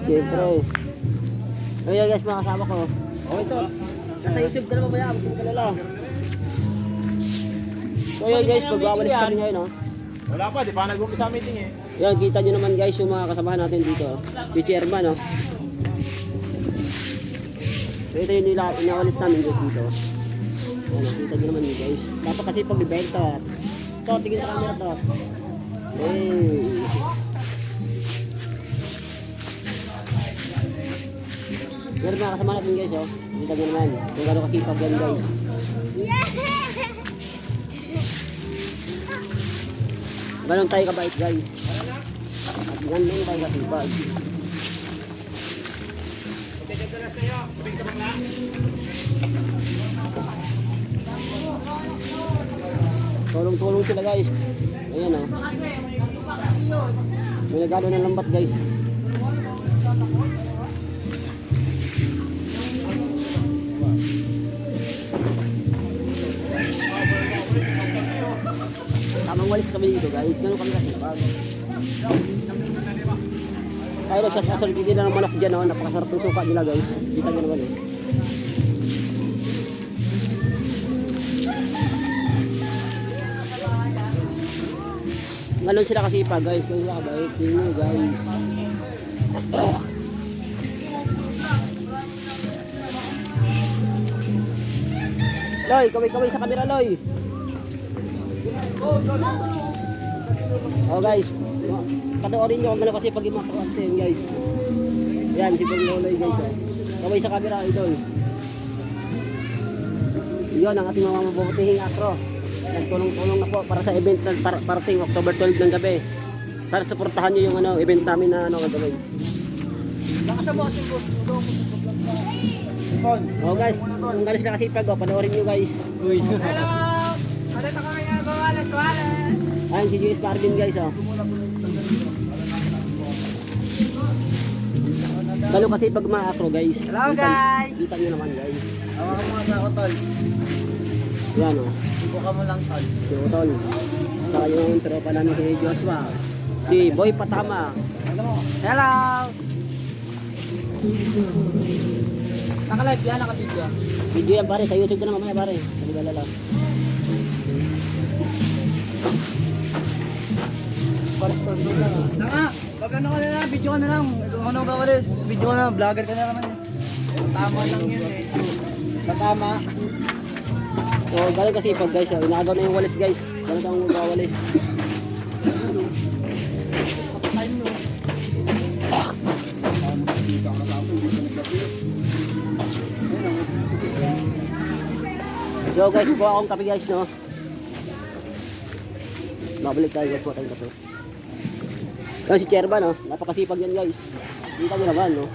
Siyempre. Ayan guys, mga kasama ko. Okay to. Nasa YouTube ka na mamaya, magkakalala. So yun guys, pagwawalis kami ngayon, no? Wala pa, di pa nag-umpisa meeting eh. Yan, kita nyo naman guys yung mga kasamahan natin dito. Si Chairman, no? So ito yung inawalis namin guys dito. Ayan, kita nyo naman yun guys. Dapat kasi pag-ibenta. Ito, tingin sa camera to. Hey. Pero mga kasama natin guys, oh. Kita nyo naman kung gano'n kasipag yan guys. Ganun tayo kabait guys. At ganun tayo kasipag. Tulong-tulong sila guys. Ayan o. May nagalo ng lambat guys. Tamang walis kami dito guys. Ganun kami kasipag. Kaya nagsasasal hindi na ng manok dyan o. Napakasarap ng suka nila guys. Kita nyo naman eh. Ganun sila kasipag guys. Ganun sila kabait. Tingnan nyo guys. Loy, kaway-kaway sa camera Loy. Oh guys, panoorin nyo kung gano'n kasi pag imakakante yun guys. Yan, si Pong Loloy guys. Oh. Kaway sa camera, idol. Yun ang ating mga mabubutihing akro. Nagtulong-tulong na po para sa event na parating October 12 ng gabi. Sana supportahan nyo yung event namin na kagabi. Oh guys, kung gano'n sila kasi pag panoorin nyo guys. Uy. Hello! Ano ito kami nga ba? Walas! Ayan si Julius Cardin guys oh. Gano'n kasi pag mga akro guys. Hello guys! Kita nyo naman guys. Hawakan mo nga sa ako, tol. Yan oh. Subukan mo lang, tol. Si Utol. Saka yung tropa namin si Joshua. Si Boy Patama. Hello! Naka-live yan, naka-video. Video yan pare, sa YouTube ko na mamaya pare. Sabi lang. Naka, pag ano ka na lang, video ka na lang. Ito ano ka walis. Video ka na, vlogger ka na naman eh. Tama lang yun eh. Tama. So galing kasi pag guys, oh, inagaw na yung walis guys. Galing kang magwawalis. So guys, buha akong kape guys no. Babalik tayo guys, buha tayong kape. Yan si Chairman no, napakasipag yan guys. Kita nyo naman no.